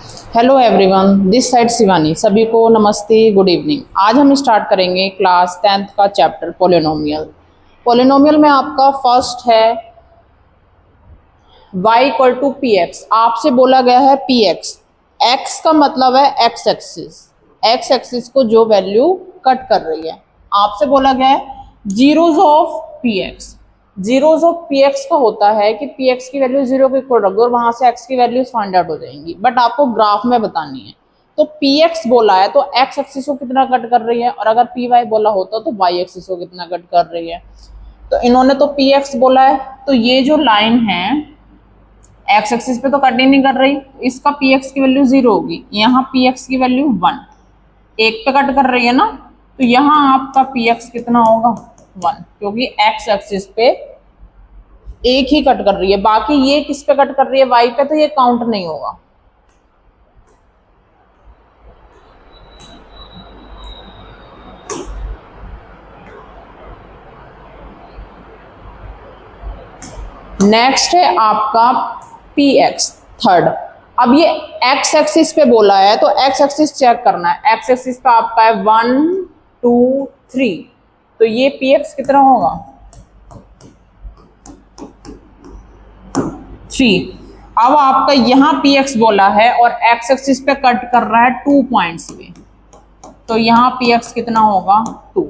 Hello everyone, this side Shivani. सभी को नमस्ते, गुड इवनिंग। आज हम स्टार्ट करेंगे क्लास 10th का चैप्टर पोलिनोमियल। पोलिनोमियल में आपका फर्स्ट है y equal to p x. आपसे बोला गया है पी एक्स। एक्स का मतलब है एक्स एक्सिस। एक्स एक्सिस को जो वैल्यू कट कर रही है, आपसे बोला गया है zeros of P x. Zeros of P x का होता है कि पी एक्स की वैल्यू जीरो के इक्वल रख दो और वहां से एक्स की वैल्यूज फाइंड आउट हो जाएंगी, बट आपको ग्राफ में बतानी है। तो पी एक्स बोला है तो एक्स एक्सिस को कितना कट कर रही है, और अगर पी वाई बोला होता तो वाई एक्सिस को कितना कट कर रही है। तो इन्होंने तो पी एक्स बोला है, तो ये जो लाइन है एक्स एक्सिस पे तो कट ही नहीं कर रही, इसका पी एक्स की वैल्यू जीरो होगी, यहाँ पी एक्स की वैल्यू 1, एक पे कट कर रही है ना, तो यहाँ आपका पी एक्स कितना होगा 1, क्योंकि एक्स एक्सिस पे एक ही कट कर रही है, बाकी ये किस पे कट कर रही है वाई पे, तो ये काउंट नहीं होगा। नेक्स्ट है आपका पी एक्स थर्ड। अब ये एक्स एक्सिस पे बोला है तो एक्स एक्सिस चेक करना है। एक्स एक्सिस पे आपका है 1 2 3, तो ये पी एक्स कितना होगा 3। अब आपका यहाँ पी एक्स बोला है और एक्स एक्सिस पे कट कर रहा है 2 पॉइंट्स पे, तो यहाँ पी एक्स कितना होगा 2।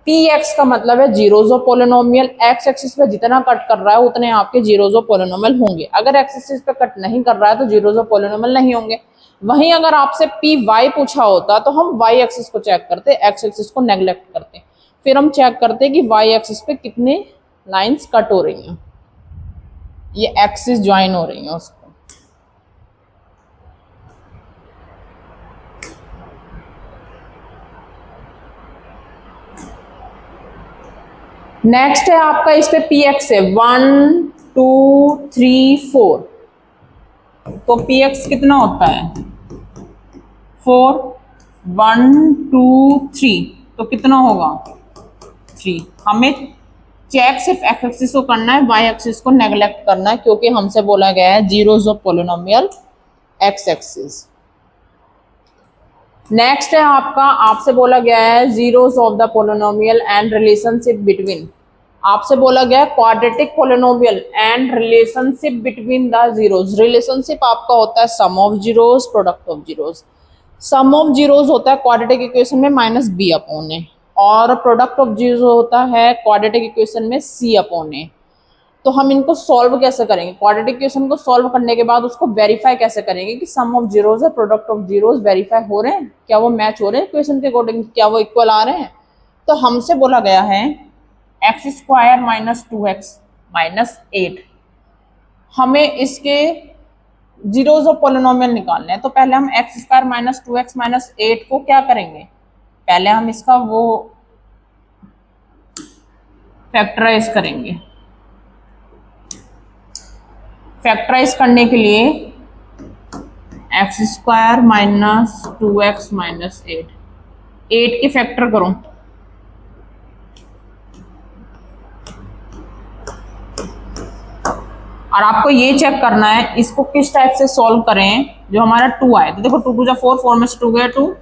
पी एक्स का मतलब है zeros of polynomial. X axis पे जितना कट कर रहा है उतने आपके जीरोज ऑफ पोलिनोमियल होंगे। अगर एक्स एक्सिस पे कट नहीं कर रहा है तो जीरोज ऑफ पोलिनोमियल नहीं होंगे। वहीं अगर आपसे पी वाई पूछा होता तो हम वाई एक्सिस को चेक करते, एक्स एक्सिस को नेग्लेक्ट करते, फिर हम चेक करते कि वाई एक्सिस पे कितने लाइन्स कट हो रही हैं, ये एक्सिस ज्वाइन हो रही है उसको। नेक्स्ट है आपका इस पे पी एक्स है 1 2 3 4, तो पी एक्स कितना होता है 4, 1 2 3, तो कितना होगा 3। हमें चेक सिर्फ एक्स एक्सिस को करना है, वाई एक्सिस को नेग्लेक्ट करना है, क्योंकि हमसे बोला गया है zeros of polynomial x axis. Next है आपका, आपसे बोला गया है zeros of the polynomial and relationship between. आपसे बोला गया है quadratic polynomial and relationship between the zeros. Relationship आपका होता है sum of zeros, product of zeros. Sum of zeros होता है क्वाड्रेटिक इक्वेशन में माइनस बी अपॉन ए, और प्रोडक्ट ऑफ जीरो होता है क्वाड्रेटिक इक्वेशन में सी अपॉन ए। तो हम इनको सॉल्व कैसे करेंगे, क्वाड्रेटिक इक्वेशन को सॉल्व करने के बाद उसको वेरीफाई कैसे करेंगे कि सम ऑफ जीरोज और प्रोडक्ट ऑफ जीरोज वेरीफाई हो रहे हैं, क्या वो मैच हो रहे हैं इक्वेशन के अकॉर्डिंग, क्या वो इक्वल आ रहे हैं। तो हमसे बोला गया है x square minus 2x minus 8, हमें इसके जीरोज ऑफ पोलिनोमियल निकालने हैं। तो पहले हम x square minus 2x minus 8 को क्या करेंगे, पहले हम इसका वो फैक्टराइज करेंगे। फैक्टराइज करने के लिए x square minus 2x minus 8 के फैक्टर करो, और आपको ये चेक करना है इसको किस टाइप से सॉल्व करें जो हमारा 2 आए। तो देखो 2 2 जा 4, 4 में से 2 गया 2,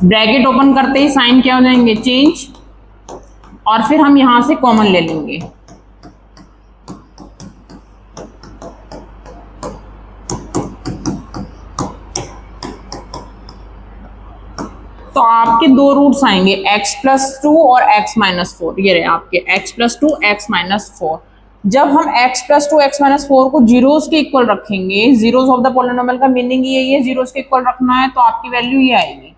ब्रैकेट ओपन करते ही साइन क्या हो जाएंगे चेंज, और फिर हम यहां से कॉमन ले लेंगे। तो आपके दो रूट्स आएंगे x प्लस 2 और x माइनस 4, ये रहे आपके x प्लस 2 x माइनस 4। जब हम x प्लस 2 x माइनस 4 को जीरोस के इक्वल रखेंगे, जीरोस ऑफ द पोलिनोमियल का मीनिंग यही है जीरोस के इक्वल रखना है, तो आपकी वैल्यू ये आएगी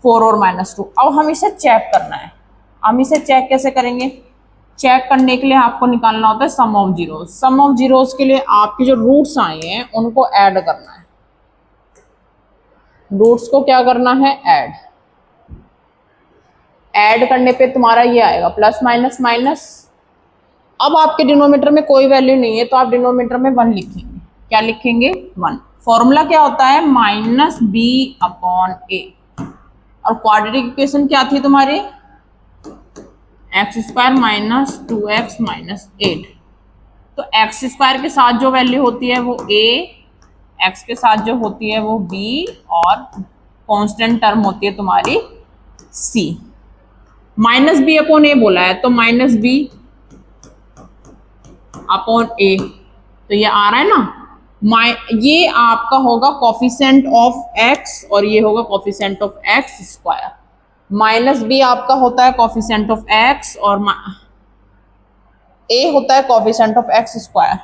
4 और माइनस 2। अब हम इसे चेक करना है। हम इसे चेक कैसे करेंगे, चेक करने के लिए आपको निकालना होता है sum of zeros. Sum of zeros के लिए आपके जो रूट्स आए हैं उनको ऐड करना है। रूट्स को क्या करना है ऐड करने पे तुम्हारा ये आएगा प्लस माइनस माइनस। अब आपके डिनोमिनेटर में कोई वैल्यू नहीं है तो आप डिनोमिनेटर में 1 लिखेंगे। क्या लिखेंगे 1। फॉर्मूला क्या होता है माइनस बी अपॉन ए, और क्वाड्रेटिक इक्वेशन क्या थी तुम्हारी x square minus 2x minus 8। तो एक्स स्क्वायर के साथ जो वैल्यू होती है वो a, एक्स के साथ जो होती है वो b, और कांस्टेंट टर्म होती है तुम्हारी c। माइनस बी अपॉन ए बोला है तो माइनस बी अपॉन ए, तो ये आ रहा है ना। ये आपका होगा कोफिशिएंट ऑफ एक्स और ये होगा coefficient of x square. Minus b आपका होता है कोफिशिएंट ऑफ एक्स और ए होता है कोफिशिएंट ऑफ एक्स स्क्वायर।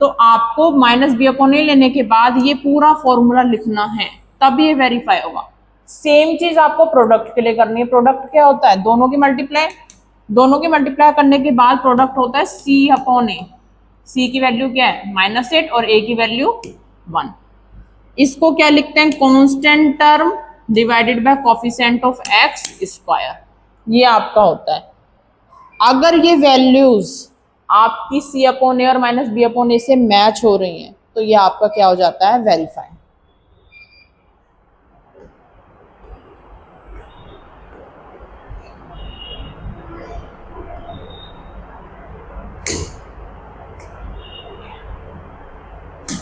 तो आपको माइनस बी अपॉन ए लेने के बाद ये पूरा फॉर्मूला लिखना है, तब ये वेरीफाई होगा। सेम चीज आपको प्रोडक्ट के लिए करनी है। प्रोडक्ट क्या होता है, दोनों की मल्टीप्लाई करने के बाद प्रोडक्ट होता है सी अपॉन ए। सी की वैल्यू क्या है -8 और ए की वैल्यू 1। इसको क्या लिखते हैं, constant term divided by coefficient of x square. ये आपका होता है। अगर ये वैल्यूज आपकी सी अपॉन ए और माइनस बी अपॉन ए से मैच हो रही हैं तो ये आपका क्या हो जाता है, वेरीफाई।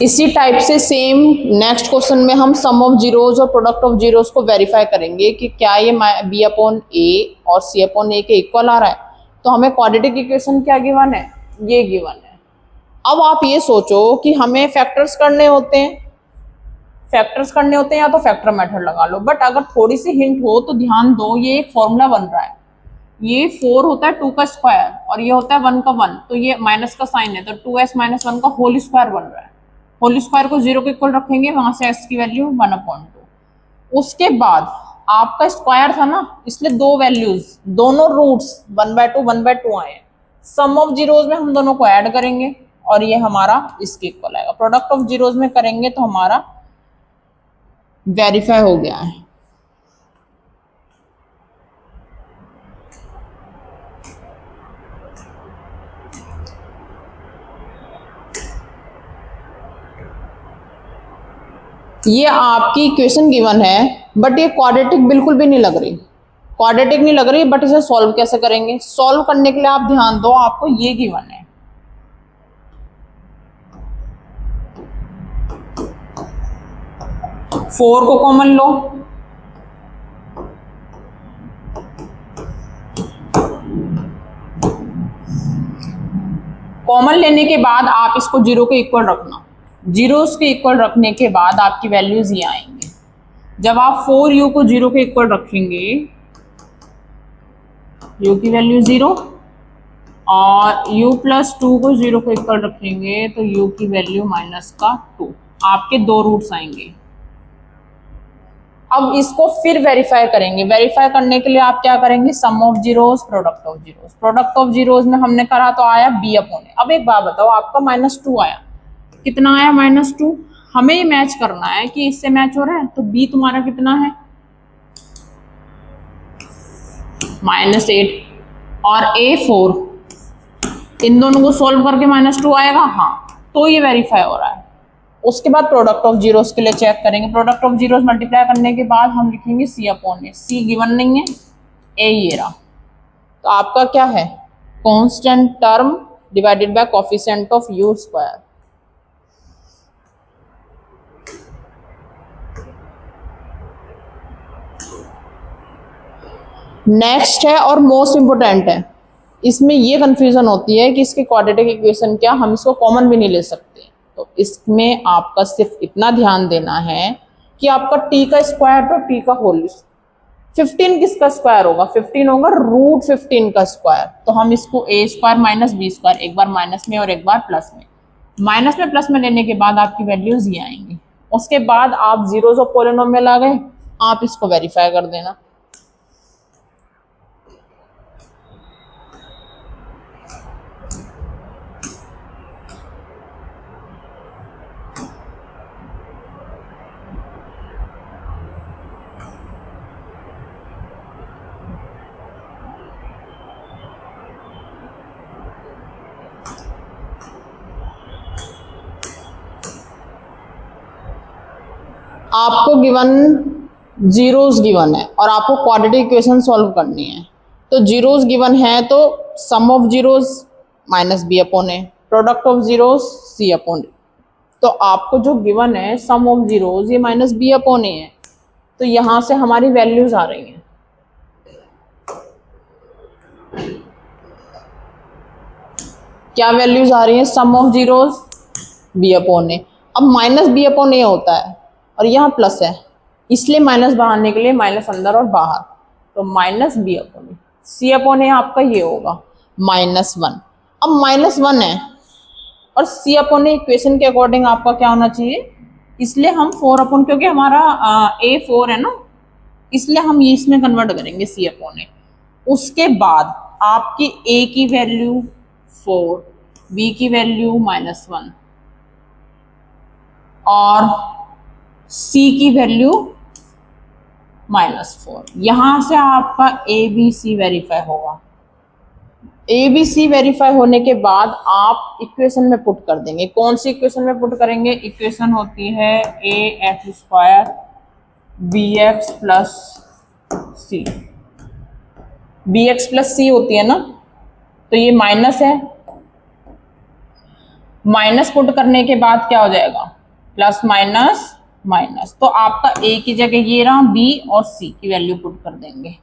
इसी टाइप से सेम नेक्स्ट क्वेश्चन में हम सम ऑफ जीरोज और प्रोडक्ट ऑफ जीरोज को वेरीफाई करेंगे कि क्या ये बी अपॉन ए और सी अपॉन ए के इक्वल आ रहा है। तो हमें क्वाड्रेटिक इक्वेशन क्या गिवन है, ये गिवन है। अब आप ये सोचो कि हमें फैक्टर्स करने होते हैं या तो फैक्टर मेथड लगा लो। बट अगर थोड़ी सी हिंट हो तो ध्यान दो, ये एक फॉर्मूला बन रहा है। ये 4 होता है 2 का स्क्वायर और ये होता है 1 का 1, तो ये माइनस का साइन है तो 2s माइनस 1 का होल स्क्वायर बन रहा है। होल स्क्वायर को 0 के इक्वल रखेंगे, वहां से x की वैल्यू 1/2। उसके बाद आपका स्क्वायर था ना, इसलिए दो वैल्यूज, दोनों रूट्स 1/2 1/2 आए। सम ऑफ जीरोज में हम दोनों को ऐड करेंगे और ये हमारा इसके इक्वल आएगा। प्रोडक्ट ऑफ जीरोज में करेंगे तो हमारा वेरीफाई हो गया है। ये आपकी इक्वेशन गिवन है बट ये क्वाड्रेटिक बिल्कुल भी नहीं लग रही, बट इसे सॉल्व कैसे करेंगे। सॉल्व करने के लिए आप ध्यान दो, आपको ये गिवन है। फोर को कॉमन लो, कॉमन लेने के बाद आप इसको 0 के इक्वल रखना। जीरोस के इक्वल रखने के बाद आपकी वैल्यूज ये आएंगे। जब आप 4u को 0 के इक्वल रखेंगे, u की वैल्यू 0, और u प्लस 2 को 0 के इक्वल रखेंगे तो u की वैल्यू -2। आपके दो रूट्स आएंगे। अब इसको फिर वेरीफाई करेंगे। वेरीफाई करने के लिए आप क्या करेंगे, sum of zeros, product of zeros. Product of zeros में हमने करा तो आया b अपॉन ए। अब एक बात बताओ, आपका -2 आया, कितना आया -2। हमें ये मैच करना है कि इससे मैच हो रहा है, तो b तुम्हारा कितना है -8 और a 4। इन दोनों को सॉल्व करके -2 आएगा, हाँ, तो ये वेरीफाई हो रहा है। उसके बाद प्रोडक्ट ऑफ जीरोस के लिए चेक करेंगे। प्रोडक्ट ऑफ जीरोस मल्टीप्लाई करने के बाद हम लिखेंगे c अपॉन ए। c गिवन नहीं है, a ये रहा। तो आपका क्या है, constant term divided by coefficient of u square. Next है और मोस्ट इंपोर्टेंट है, इसमें ये कंफ्यूजन होती है कि इसके क्वाड्रेटिक इक्वेशन क्या, हम इसको कॉमन भी नहीं ले सकते। तो इसमें आपका सिर्फ इतना ध्यान देना है कि आपका t का स्क्वायर तो t का होल। 15 किसका स्क्वायर होगा, 15 होगा √15 का स्क्वायर। तो हम इसको a square minus b square, एक बार माइनस में और एक बार प्लस में। माइनस में प्लस में लेने के बाद आपकी वैल्यूज ये आएंगी। उसके बाद आप जीरोज ऑफ पॉलिनोमियल आ गए, आप इसको वेरीफाई कर देना। आपको गिवन जीरोस गिवन है और आपको क्वाड्रेटिक इक्वेशन सॉल्व करनी है। तो जीरोस गिवन है तो sum of zeros minus b upon a, product of zeros c upon a. तो आपको जो गिवन है सम ऑफ जीरोस ये माइनस बी अपॉन ए है, तो यहां से हमारी वैल्यूज आ रही हैं। क्या वैल्यूज आ रही हैं? सम ऑफ जीरोस बी अपॉन ए। अब माइनस बी अपॉन ए होता है और यहाँ प्लस है, इसलिए माइनस बाहर के लिए माइनस अंदर और बाहर, तो minus b upon a. C upon ए आपका ये होगा -1। अब -1 है और सी अपॉन ए इक्वेशन के अकॉर्डिंग आपका क्या होना चाहिए, इसलिए हम 4 अपॉन, क्योंकि हमारा ए 4 है ना, इसलिए हम ये इसमें कन्वर्ट करेंगे सी अपॉन ए। उसके बाद आपकी ए की वैल्यू 4, बी की वैल्यू -1 और सी की वैल्यू -4। यहां से आपका ए बी सी वेरीफाई होगा। ए बी सी वेरीफाई होने के बाद आप इक्वेशन में पुट कर देंगे। कौन सी इक्वेशन में पुट करेंगे? इक्वेशन होती है a x square b x plus c, b x plus c होती है ना, तो ये माइनस है, माइनस पुट करने के बाद क्या हो जाएगा? Plus minus minus. तो आपका ए की जगह ये रहा, बी और सी की वैल्यू पुट कर देंगे।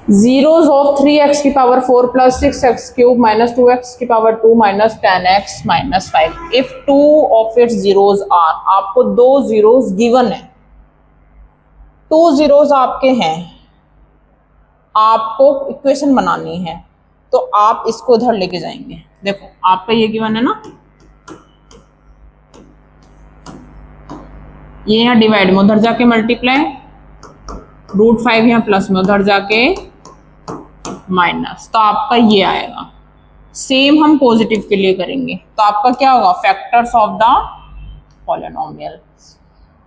जीरोस ऑफ 3x की power 4 plus 6x cube minus 2x की power 2 minus 10x minus 5 if 2 of its zeros are. आपको 2 जीरोस गिवन है, 2 जीरोस आपके हैं, आपको इक्वेशन बनानी है, तो आप इसको उधर लेके जाएंगे। देखो आपका ये गिवन है ना, ये यहाँ डिवाइड में, उधर जाके मल्टीप्लाई, √5 यहाँ प्लस में, उधर जाके माइनस, तो आपका ये आएगा। सेम हम पॉजिटिव के लिए करेंगे, तो आपका क्या होगा? Factors of the polynomial.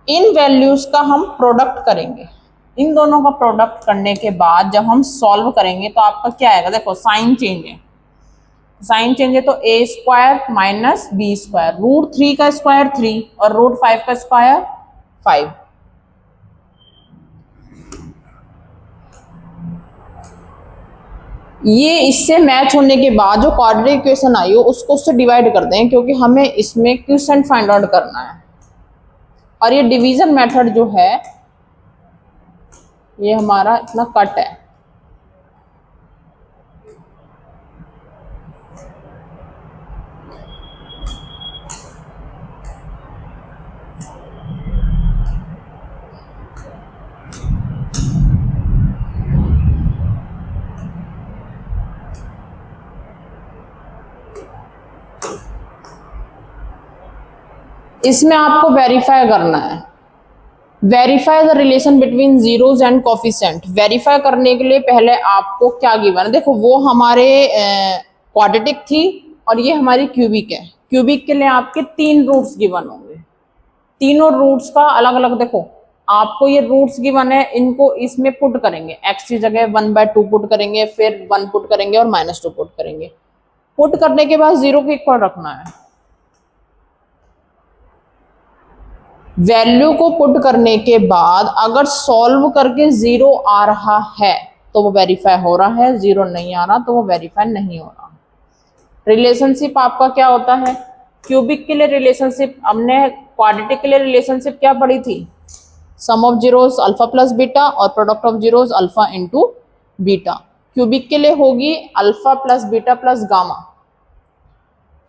In values का हम प्रोडक्ट करेंगे, इन दोनों का प्रोडक्ट करने के बाद जब हम सॉल्व करेंगे तो आपका क्या आएगा? देखो साइन चेंज है, साइन चेंज है, तो ए स्क्वायर माइनस बी स्क्वायर, √3 का स्क्वायर 3 और √5 का स्क्वायर 5। ये इससे मैच होने के बाद जो क्वाड्रेटिक इक्वेशन आई हो उसको उससे डिवाइड कर दें, क्योंकि हमें इसमें क्वोशिएंट फाइंड आउट करना है। और ये डिवीजन मेथड जो है ये हमारा इतना कट है। इसमें आपको वेरीफाई करना है, verify the relation between zeros and coefficient. Verify करने के लिए पहले आपको क्या गिवन है? देखो वो हमारे क्वाड्रेटिक थी और ये हमारी क्यूबिक है। क्यूबिक के लिए आपके 3 रूट्स गिवन होंगे, तीनों रूट्स का अलग अलग, देखो आपको ये रूट्स गिवन है, इनको इसमें पुट करेंगे, x की जगह 1/2 पुट करेंगे, फिर 1 पुट करेंगे और -2 पुट करेंगे। पुट करने के बाद 0 के इक्वल रखना है। वैल्यू को पुट करने के बाद अगर सॉल्व करके 0 आ रहा है तो वो वेरीफाई हो रहा है, 0 नहीं आ रहा तो वो वेरीफाई नहीं हो रहा। रिलेशनशिप आपका क्या होता है? क्यूबिक के लिए रिलेशनशिप, हमने क्वाड्रेटिक के लिए रिलेशनशिप क्या पढ़ी थी? Sum of zeros alpha plus beta और product of zeros alpha into beta. Cubic के लिए होगी alpha plus beta plus gamma.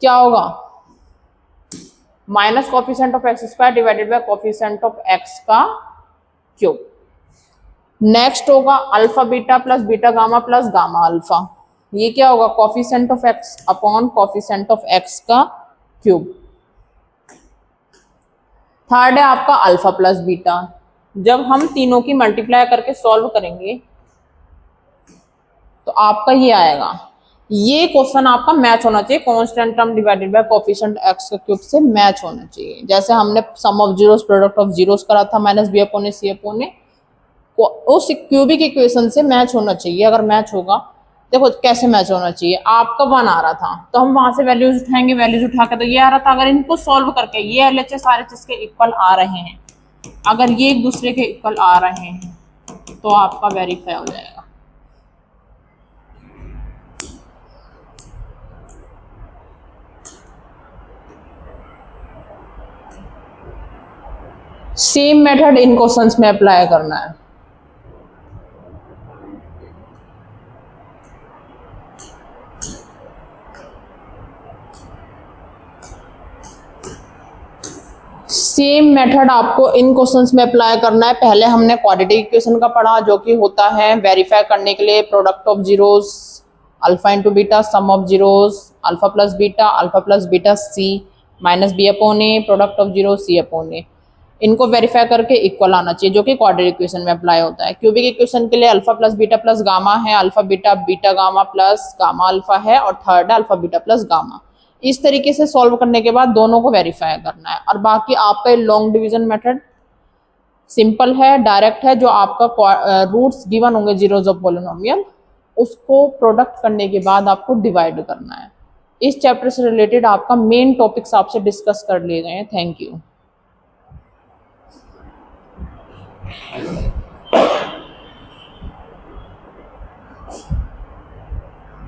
क्या होगा? Minus coefficient of x square divided by coefficient of x का क्यूब। नेक्स्ट होगा alpha beta plus beta gamma plus gamma alpha. ये क्या होगा? Coefficient of x upon coefficient of x का cube. Third है आपका अल्फा प्लस बीटा। जब हम तीनों की मल्टीप्लाई करके सॉल्व करेंगे तो आपका ये आएगा। ये क्वेश्चन आपका मैच होना चाहिए constant term divided by coefficient x के क्यूब से मैच होना चाहिए। जैसे हमने sum of zeros product of zeros करा था minus b upon a c upon a, उस क्यूबिक इक्वेशन से मैच होना चाहिए। अगर मैच होगा, देखो कैसे मैच होना चाहिए, आपका 1 आ रहा था तो हम वहां से वैल्यूज उठाएंगे, वैल्यूज उठा के तो ये आ रहा था। अगर इनको सॉल्व करके ये एलएचएस आरएचएस के इक्वल आ रहे हैं, अगर ये एक दूसरे के इक्वल आ रहे हैं तो आपका वेरीफाई हो जाएगा। सेम मेथड इन क्वेश्चंस में अप्लाई करना है। सेम मेथड आपको इन क्वेश्चंस में अप्लाई करना है। पहले हमने क्वाड्रेटिक इक्वेशन का पढ़ा, जो कि होता है वेरीफाई करने के लिए product of zeros alpha into beta, sum of zeros alpha plus beta c minus b upon a, product of zero c upon a. इनको वेरीफाई करके इक्वल आना चाहिए, जो कि क्वाड्रेटिक इक्वेशन में अप्लाई होता है। क्यूबिक इक्वेशन के लिए अल्फा प्लस गामा है, alpha beta beta gamma plus gamma alpha है, और थर्ड है अल्फा बीटा प्लस गामा। इस तरीके से सॉल्व करने के बाद दोनों को वेरीफाई करना है। और बाकी आपका लॉन्ग डिवीजन मेथड सिंपल है, डायरेक्ट है। जो आपका रूट्स गिवन होंगे जीरोस ऑफ पॉलिनोमियल, उसको प्रोडक्ट करने के बाद आपको डिवाइड करना है। इस चैप्टर से रिलेटेड आपका मेन टॉपिक्स आपसे डिस्कस कर लिए गए हैं। Thank you.